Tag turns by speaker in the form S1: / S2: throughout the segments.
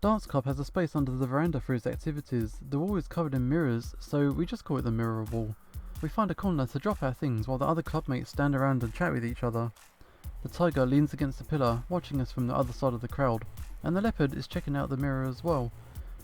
S1: dance club has a space under the veranda for its activities. The wall is covered in mirrors, so we just call it the mirror wall. We find a corner to drop our things while the other clubmates stand around and chat with each other. The tiger leans against the pillar, watching us from the other side of the crowd, and the leopard is checking out the mirror as well.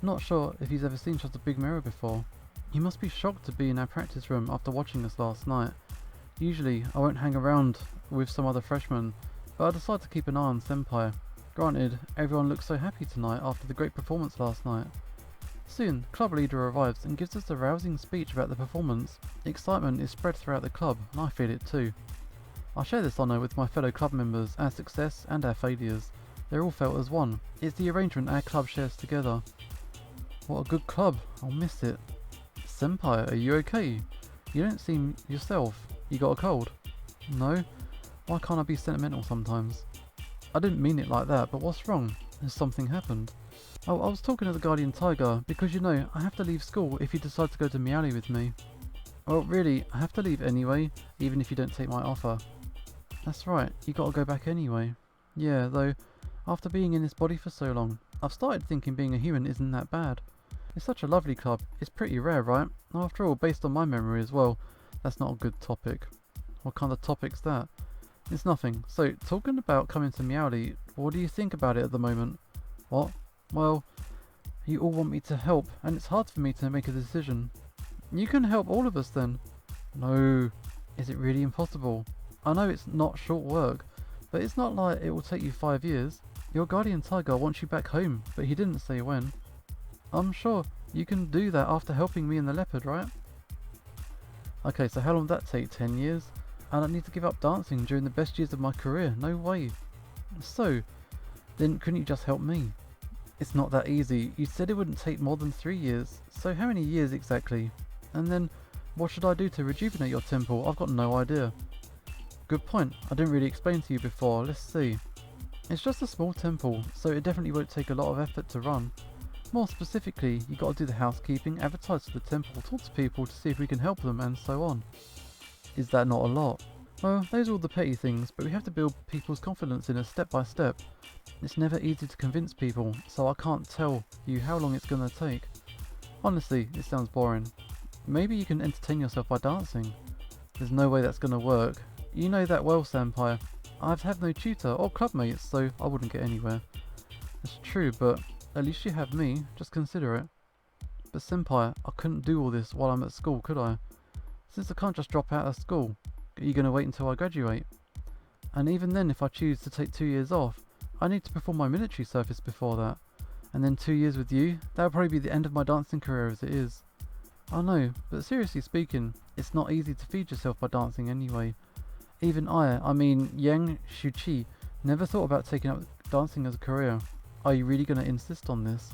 S1: Not sure if he's ever seen such a big mirror before. He must be shocked to be in our practice room after watching us last night. Usually, I won't hang around with some other freshmen, but I decide to keep an eye on Senpai. Granted, everyone looks so happy tonight after the great performance last night. Soon, club leader arrives and gives us a rousing speech about the performance. Excitement is spread throughout the club, and I feel it too. I share this honour with my fellow club members, our success and our failures. They're all felt as one. It's the arrangement our club shares together. What a good club, I'll miss it. Senpai, are you okay? You don't seem yourself. You got a cold? No? Why can't I be sentimental sometimes? I didn't mean it like that, but what's wrong? Has something happened? Oh, I was talking to the guardian tiger, because you know, I have to leave school if you decide to go to Meowly with me. Well, really, I have to leave anyway, even if you don't take my offer. That's right, you gotta go back anyway. Yeah, though, after being in this body for so long, I've started thinking being a human isn't that bad. It's such a lovely club, it's pretty rare, right? After all, based on my memory as well, that's not a good topic. What kind of topic's that? It's nothing. So, talking about coming to Meowly, what do you think about it at the moment? What? Well, you all want me to help, and it's hard for me to make a decision. You can help all of us then. No. Is it really impossible? I know it's not short work, but it's not like it will take you 5 years. Your guardian tiger wants you back home, but he didn't say when. I'm sure you can do that after helping me and the leopard, right? Okay, so how long would that take? 10 years? And I need to give up dancing during the best years of my career? No way. So, then couldn't you just help me? It's not that easy. You said it wouldn't take more than 3 years. So how many years exactly? And then, what should I do to rejuvenate your temple? I've got no idea. Good point. I didn't really explain to you before. Let's see. It's just a small temple, so it definitely won't take a lot of effort to run. More specifically, you gotta do the housekeeping, advertise to the temple, talk to people to see if we can help them, and so on. Is that not a lot? Well, those are all the petty things, but we have to build people's confidence in us step by step. It's never easy to convince people, so I can't tell you how long it's gonna take. Honestly, it sounds boring. Maybe you can entertain yourself by dancing. There's no way that's gonna work. You know that well, Senpai. I've had no tutor or clubmates, so I wouldn't get anywhere. It's true, but at least you have me. Just consider it. But Senpai, I couldn't do all this while I'm at school, could I? Since I can't just drop out of school, are you going to wait until I graduate? And even then, if I choose to take 2 years off, I need to perform my military service before that. And then 2 years with you, that would probably be the end of my dancing career as it is. I know, but seriously speaking, it's not easy to feed yourself by dancing anyway. Even I mean Yang Shuchi, never thought about taking up dancing as a career. Are you really going to insist on this?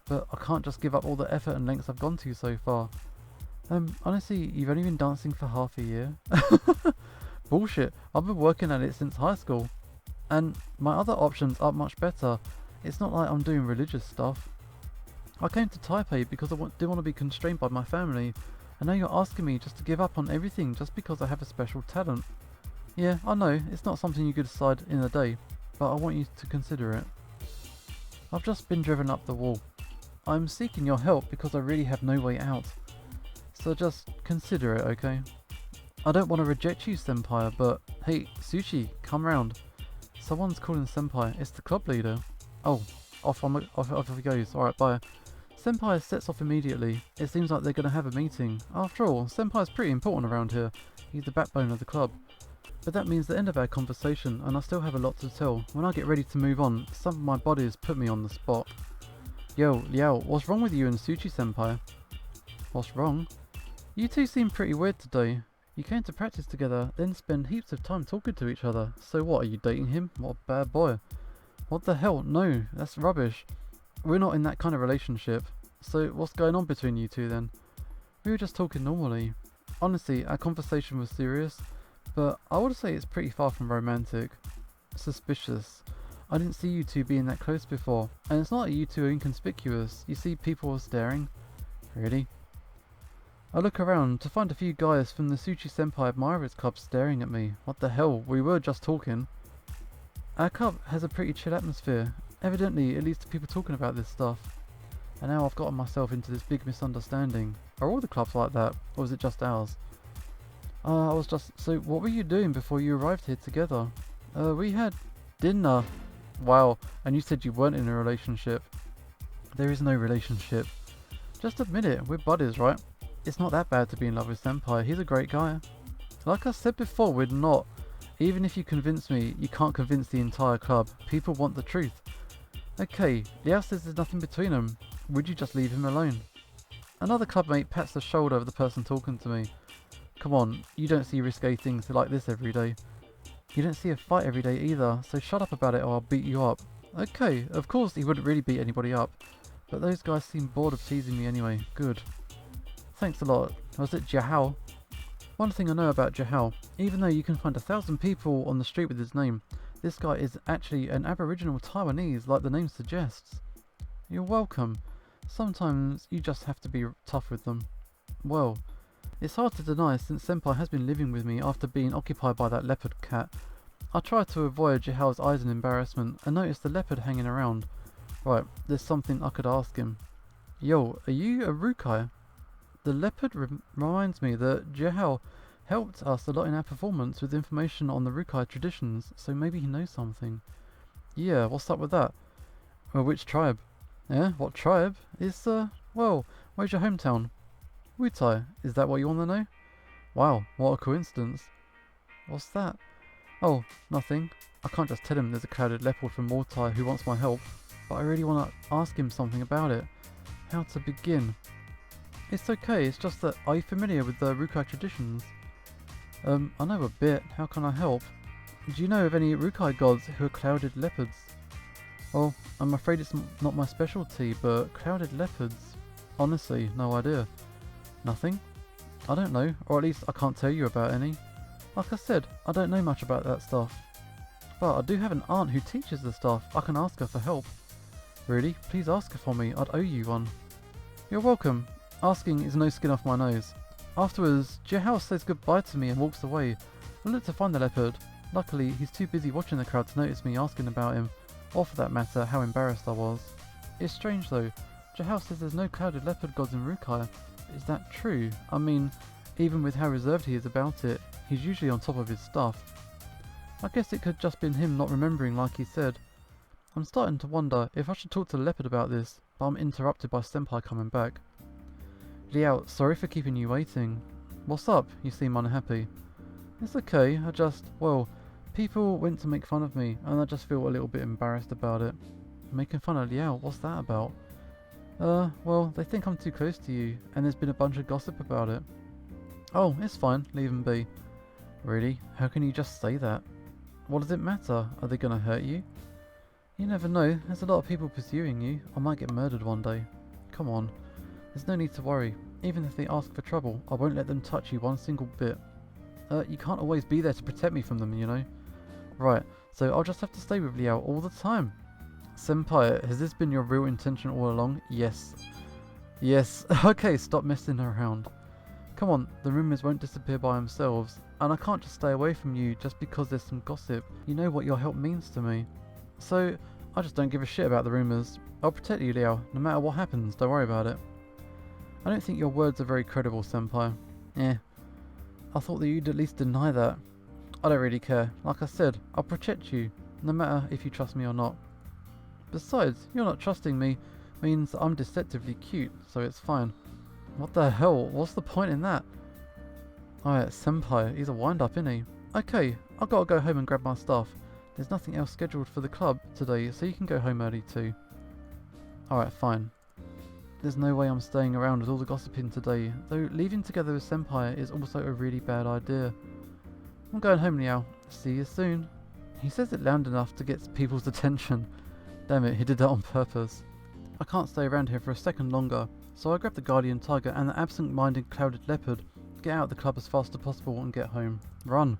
S1: But I can't just give up all the effort and lengths I've gone to so far. Honestly, you've only been dancing for half a year? Bullshit, I've been working at it since high school. And my other options aren't much better. It's not like I'm doing religious stuff. I came to Taipei because I didn't want to be constrained by my family. And now you're asking me just to give up on everything just because I have a special talent. Yeah, I know, it's not something you could decide in a day, but I want you to consider it. I've just been driven up the wall. I'm seeking your help because I really have no way out. So just consider it, okay? I don't want to reject you, Senpai, but hey, Sushi, come round. Someone's calling Senpai. It's the club leader. Oh, off he goes. Alright, bye. Senpai sets off immediately. It seems like they're going to have a meeting. After all, Senpai's pretty important around here. He's the backbone of the club. But that means the end of our conversation, and I still have a lot to tell. When I get ready to move on, some of my bodies put me on the spot. Yo, Liao, what's wrong with you and Suchi Senpai? What's wrong? You two seem pretty weird today. You came to practice together, then spend heaps of time talking to each other. So what, are you dating him? What a bad boy. What the hell? No, that's rubbish. We're not in that kind of relationship. So what's going on between you two then? We were just talking normally. Honestly, our conversation was serious, but I would say it's pretty far from romantic. Suspicious. I didn't see you two being that close before, and it's not that you two are inconspicuous. You see people are staring. Really? I look around to find a few guys from the Suchi Senpai Admirers Club staring at me. What the hell? We were just talking. Our club has a pretty chill atmosphere, Evidently, it leads to people talking about this stuff. And now I've gotten myself into this big misunderstanding. Are all the clubs like that, or is it just ours? So what were you doing before you arrived here together? We had dinner. Wow, and you said you weren't in a relationship. There is no relationship. Just admit it, we're buddies, right? It's not that bad to be in love with Senpai, he's a great guy. Like I said before, we're not. Even if you convince me, you can't convince the entire club. People want the truth. Okay, Liao says there's nothing between them. Would you just leave him alone? Another clubmate pats the shoulder of the person talking to me. Come on, you don't see risque things like this every day. You don't see a fight every day either, so shut up about it or I'll beat you up. Okay, of course he wouldn't really beat anybody up, but those guys seem bored of teasing me anyway. Good. Thanks a lot. Was it Jahao? One thing I know about Jahao, even though you can find 1,000 people on the street with his name, this guy is actually an Aboriginal Taiwanese like the name suggests. You're welcome. Sometimes you just have to be tough with them. Well, it's hard to deny since Senpai has been living with me after being occupied by that leopard cat. I try to avoid Jihao's eyes in embarrassment and notice the leopard hanging around. Right, there's something I could ask him. Yo, are you a Rukai? The leopard reminds me that Jihao helped us a lot in our performance with information on the Rukai traditions, so maybe he knows something. Yeah, what's up with that? Well, which tribe? Yeah, what tribe? Well, where's your hometown? Wutai, is that what you want to know? Wow, what a coincidence. What's that? Oh, nothing. I can't just tell him there's a clouded leopard from Wutai who wants my help, but I really want to ask him something about it. How to begin? It's okay, it's just that, are you familiar with the Rukai traditions? I know a bit, how can I help? Do you know of any Rukai gods who are clouded leopards? Well, I'm afraid it's not my specialty, but clouded leopards? Honestly, no idea. Nothing? I don't know, or at least I can't tell you about any. Like I said, I don't know much about that stuff. But I do have an aunt who teaches the stuff, I can ask her for help. Really? Please ask her for me, I'd owe you one. You're welcome. Asking is no skin off my nose. Afterwards, Jihao says goodbye to me and walks away. I look to find the leopard. Luckily, he's too busy watching the crowd to notice me asking about him, or for that matter, how embarrassed I was. It's strange though. Jihao says there's no clouded leopard gods in Rukai. Is that true? I mean, even with how reserved he is about it, he's usually on top of his stuff. I guess it could just been him not remembering like he said. I'm starting to wonder if I should talk to the leopard about this, but I'm interrupted by Senpai coming back. Liao, sorry for keeping you waiting. What's up? You seem unhappy. It's okay, well, people went to make fun of me, and I just feel a little bit embarrassed about it. Making fun of Liao, what's that about? Well, they think I'm too close to you, and there's been a bunch of gossip about it. Oh, it's fine, leave them be. Really? How can you just say that? What does it matter? Are they gonna hurt you? You never know, there's a lot of people pursuing you. I might get murdered one day. Come on. There's no need to worry. Even if they ask for trouble, I won't let them touch you one single bit. You can't always be there to protect me from them, you know? Right, so I'll just have to stay with Liao all the time. Senpai, has this been your real intention all along? Yes. Yes. Okay, stop messing around. Come on, the rumours won't disappear by themselves, and I can't just stay away from you just because there's some gossip. You know what your help means to me. So, I just don't give a shit about the rumours. I'll protect you, Liao, no matter what happens, don't worry about it. I don't think your words are very credible, Senpai. I thought that you'd at least deny that. I don't really care. Like I said, I'll protect you, no matter if you trust me or not. Besides, you're not trusting me means I'm deceptively cute, so it's fine. What the hell? What's the point in that? Alright, Senpai, he's a wind-up, isn't he? Okay, I've got to go home and grab my stuff. There's nothing else scheduled for the club today, so you can go home early too. Alright, fine. There's no way I'm staying around with all the gossiping today, though leaving together with Senpai is also a really bad idea. I'm going home now. See you soon. He says it loud enough to get people's attention. Damn it, he did that on purpose. I can't stay around here for a second longer, so I grab the guardian tiger and the absent-minded clouded leopard, get out of the club as fast as possible and get home. Run!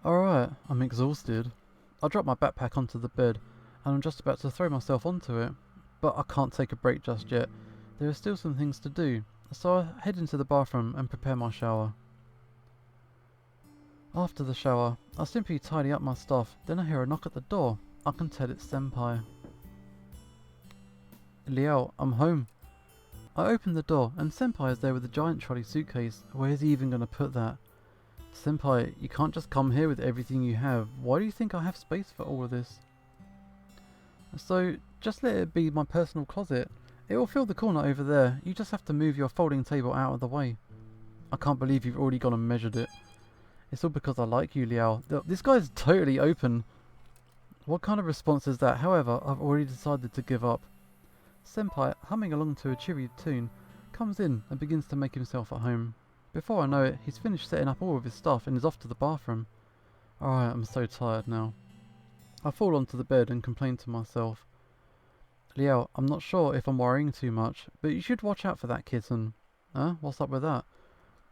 S1: Alright, I'm exhausted. I drop my backpack onto the bed, and I'm just about to throw myself onto it, but I can't take a break just yet. There are still some things to do, so I head into the bathroom and prepare my shower. After the shower, I simply tidy up my stuff, then I hear a knock at the door. I can tell it's Senpai. Liao, I'm home. I open the door, and Senpai is there with a giant trolley suitcase. Where is he even going to put that? Senpai, you can't just come here with everything you have. Why do you think I have space for all of this? So, just let it be my personal closet. It will fill the corner over there. You just have to move your folding table out of the way. I can't believe you've already gone and measured it. It's all because I like you, Liao. This guy's totally open. What kind of response is that? However, I've already decided to give up. Senpai, humming along to a cheery tune, comes in and begins to make himself at home. Before I know it, he's finished setting up all of his stuff and is off to the bathroom. Alright, I'm so tired now. I fall onto the bed and complain to myself. Liao, I'm not sure if I'm worrying too much, but you should watch out for that kitten. Huh? What's up with that?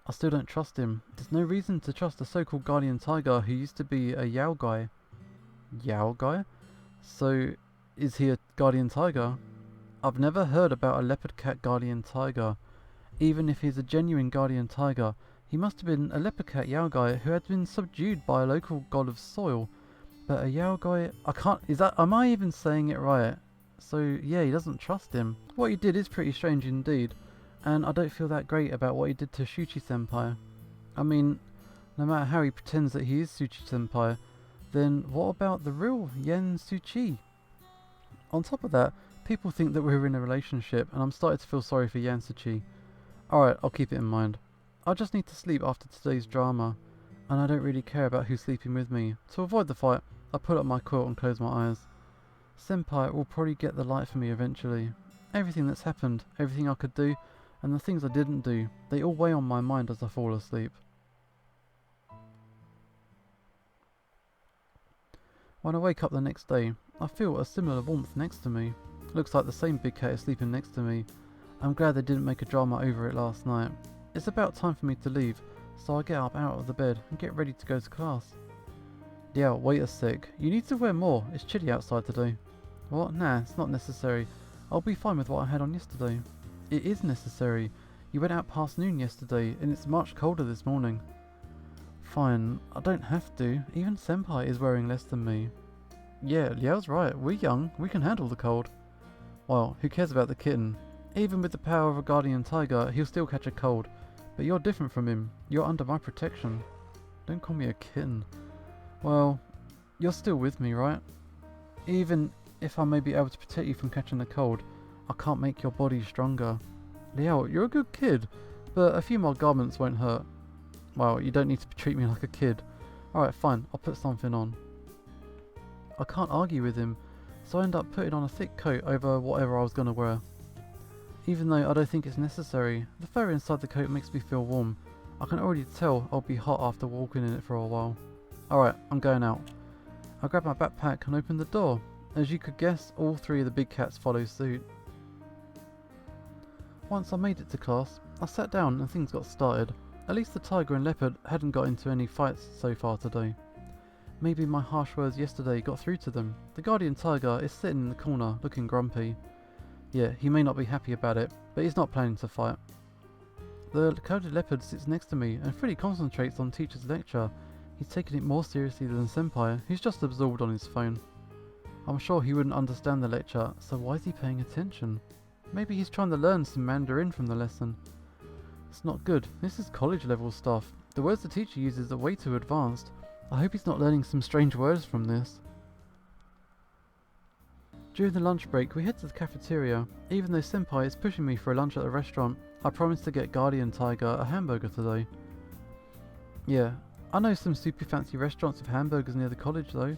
S1: I still don't trust him. There's no reason to trust a so-called guardian tiger who used to be a Yao guy. Yao guy? So, is he a guardian tiger? I've never heard about a leopard cat guardian tiger. Even if he's a genuine guardian tiger, he must have been a leopard cat Yao guy who had been subdued by a local god of soil. But a Yao guy, am I even saying it right? So yeah, he doesn't trust him. What he did is pretty strange indeed, and I don't feel that great about what he did to Shuchi Senpai. I mean, no matter how he pretends that he is Shuchi Senpai, then what about the real Yen Suchi? On top of that, people think that we're in a relationship, and I'm starting to feel sorry for Yan Suchi. Alright, I'll keep it in mind. I just need to sleep after today's drama, and I don't really care about who's sleeping with me. To avoid the fight, I pull up my quilt and close my eyes. Senpai will probably get the light for me eventually. Everything that's happened, everything I could do, and the things I didn't do, they all weigh on my mind as I fall asleep. When I wake up the next day, I feel a similar warmth next to me. Looks like the same big cat is sleeping next to me. I'm glad they didn't make a drama over it last night. It's about time for me to leave, so I get up out of the bed and get ready to go to class. Yeah, wait a sec. You need to wear more. It's chilly outside today. What? Nah, it's not necessary. I'll be fine with what I had on yesterday. It is necessary. You went out past noon yesterday, and it's much colder this morning. Fine, I don't have to. Even Senpai is wearing less than me. Yeah, Liao's right. We're young. We can handle the cold. Well, who cares about the kitten? Even with the power of a guardian tiger, he'll still catch a cold. But you're different from him. You're under my protection. Don't call me a kitten. Well, you're still with me, right? Even if I may be able to protect you from catching a cold, I can't make your body stronger. Liao, you're a good kid, but a few more garments won't hurt. Well, you don't need to treat me like a kid. Alright, fine, I'll put something on. I can't argue with him, so I end up putting on a thick coat over whatever I was going to wear. Even though I don't think it's necessary, the fur inside the coat makes me feel warm. I can already tell I'll be hot after walking in it for a while. Alright, I'm going out. I grab my backpack and open the door. As you could guess, all three of the big cats follow suit. Once I made it to class, I sat down and things got started. At least the tiger and leopard hadn't got into any fights so far today. Maybe my harsh words yesterday got through to them. The guardian tiger is sitting in the corner, looking grumpy. Yeah, he may not be happy about it, but he's not planning to fight. The coated leopard sits next to me and fully concentrates on teacher's lecture. He's taking it more seriously than Senpai, who's just absorbed on his phone. I'm sure he wouldn't understand the lecture, so why is he paying attention? Maybe he's trying to learn some Mandarin from the lesson. It's not good. This is college level stuff. The words the teacher uses are way too advanced. I hope he's not learning some strange words from this. During the lunch break, we head to the cafeteria. Even though Senpai is pushing me for a lunch at the restaurant, I promised to get Guardian Tiger a hamburger today. Yeah, I know some super fancy restaurants with hamburgers near the college though.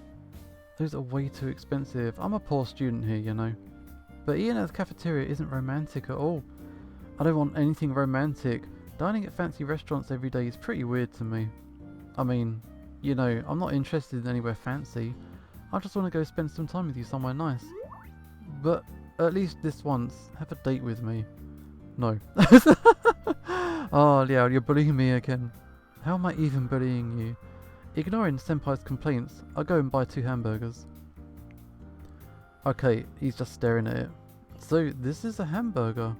S1: Those are way too expensive. I'm a poor student here, you know. But eating at the cafeteria isn't romantic at all. I don't want anything romantic. Dining at fancy restaurants every day is pretty weird to me. I mean, you know, I'm not interested in anywhere fancy. I just want to go spend some time with you somewhere nice. But at least this once, have a date with me. No. Oh, Liao, you're bullying me again. How am I even bullying you? Ignoring Senpai's complaints, I go and buy 2 hamburgers. Okay, he's just staring at it. So, this is a hamburger.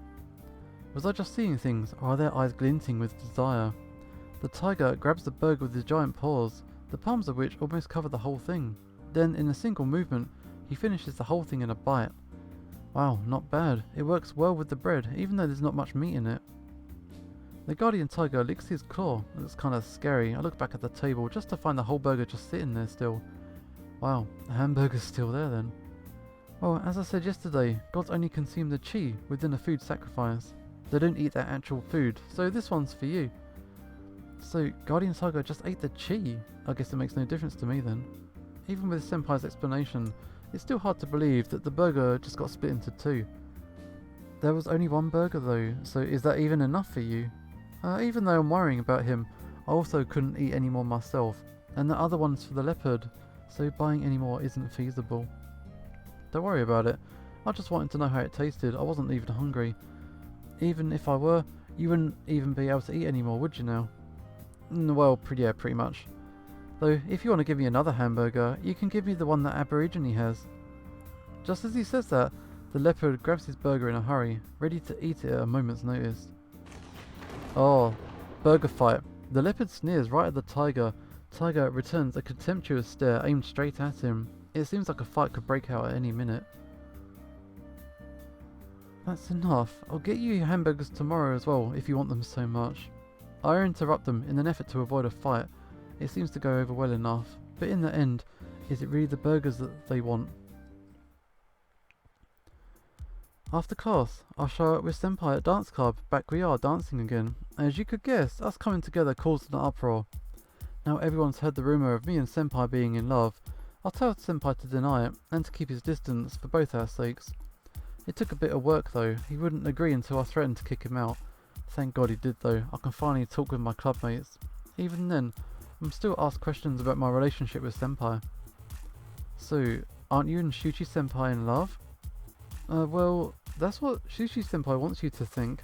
S1: Was I just seeing things, or are their eyes glinting with desire? The tiger grabs the burger with his giant paws. the palms of which almost cover the whole thing. Then, in a single movement, he finishes the whole thing in a bite. Wow, not bad. It works well with the bread, even though there's not much meat in it. The guardian tiger licks his claw. It looks kinda scary. I look back at the table just to find the whole burger just sitting there still. Wow, the hamburger's still there then. Well, as I said yesterday, gods only consume the chi within a food sacrifice. They don't eat that actual food, so this one's for you. So, Guardian Tiger just ate the chi? I guess it makes no difference to me then. Even with Senpai's explanation, it's still hard to believe that the burger just got split into two. There was only one burger though, so is that even enough for you? Even though I'm worrying about him, I also couldn't eat any more myself, and the other one's for the leopard, so buying any more isn't feasible. Don't worry about it, I just wanted to know how it tasted. I wasn't even hungry. Even if I were, you wouldn't even be able to eat anymore, would you now? Well, yeah, pretty much. Though, if you want to give me another hamburger, you can give me the one that Aborigine has. Just as he says that, the leopard grabs his burger in a hurry, ready to eat it at a moment's notice. Oh, burger fight. The leopard sneers right at the tiger. Tiger returns a contemptuous stare aimed straight at him. It seems like a fight could break out at any minute. That's enough. I'll get you your hamburgers tomorrow as well, if you want them so much. I interrupt them in an effort to avoid a fight. It seems to go over well enough, but in the end, is it really the burgers that they want? After class, I show up with Senpai at dance club. Back we are, dancing again. As you could guess, us coming together caused an uproar. Now everyone's heard the rumour of me and Senpai being in love. I'll tell Senpai to deny it, and to keep his distance, for both our sakes. It took a bit of work though. He wouldn't agree until I threatened to kick him out. Thank God he did though. I can finally talk with my clubmates. Even then, I'm still asked questions about my relationship with Senpai. So, aren't you and Shuchi Senpai in love? Well, that's what Shuchi Senpai wants you to think.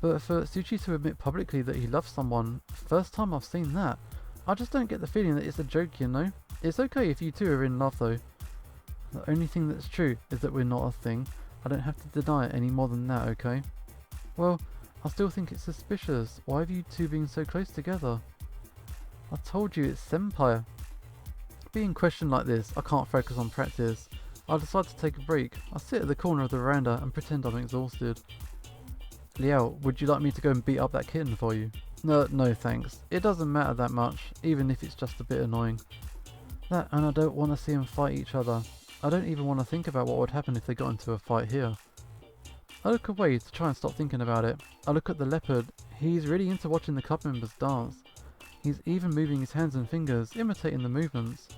S1: But for Shuchi to admit publicly that he loves someone, first time I've seen that. I just don't get the feeling that it's a joke, you know? It's okay if you two are in love though. The only thing that's true is that we're not a thing. I don't have to deny it any more than that, okay? Well, I still think it's suspicious. Why have you two been so close together? I told you, it's Senpai. Being questioned like this, I can't focus on practice. I decide to take a break. I sit at the corner of the veranda and pretend I'm exhausted. Liao, would you like me to go and beat up that kitten for you? No thanks. It doesn't matter that much, even if it's just a bit annoying. That, and I don't want to see them fight each other. I don't even want to think about what would happen if they got into a fight here. I look away to try and stop thinking about it. I look at the leopard. He's really into watching the club members dance. He's even moving his hands and fingers, imitating the movements.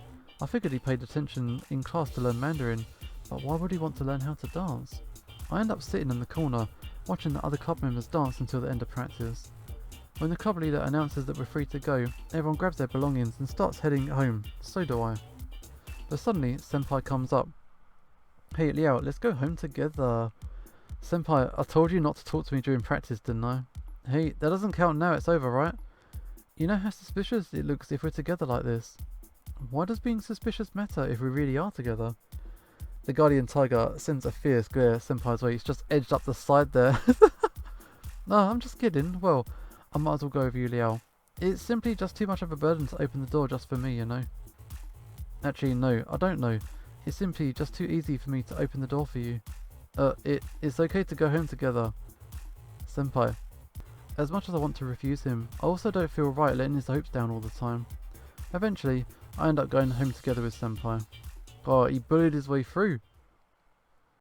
S1: I figured he paid attention in class to learn Mandarin, but why would he want to learn how to dance? I end up sitting in the corner, watching the other club members dance until the end of practice. When the club leader announces that we're free to go, everyone grabs their belongings and starts heading home. So do I. But suddenly, Senpai comes up. Hey Liao, let's go home together. Senpai, I told you not to talk to me during practice, didn't I? Hey, that doesn't count now, it's over, right? You know how suspicious it looks if we're together like this. Why does being suspicious matter if we really are together? The guardian tiger sends a fierce glare Senpai's way. He's just edged up the side there. No, I'm just kidding. Well, I might as well go with you, Liao. It's simply just too much of a burden to open the door just for me, you know. Actually, no, I don't know. It's simply just too easy for me to open the door for you. It's okay to go home together. Senpai. As much as I want to refuse him, I also don't feel right letting his hopes down all the time. Eventually, I end up going home together with Senpai. Oh, he bullied his way through.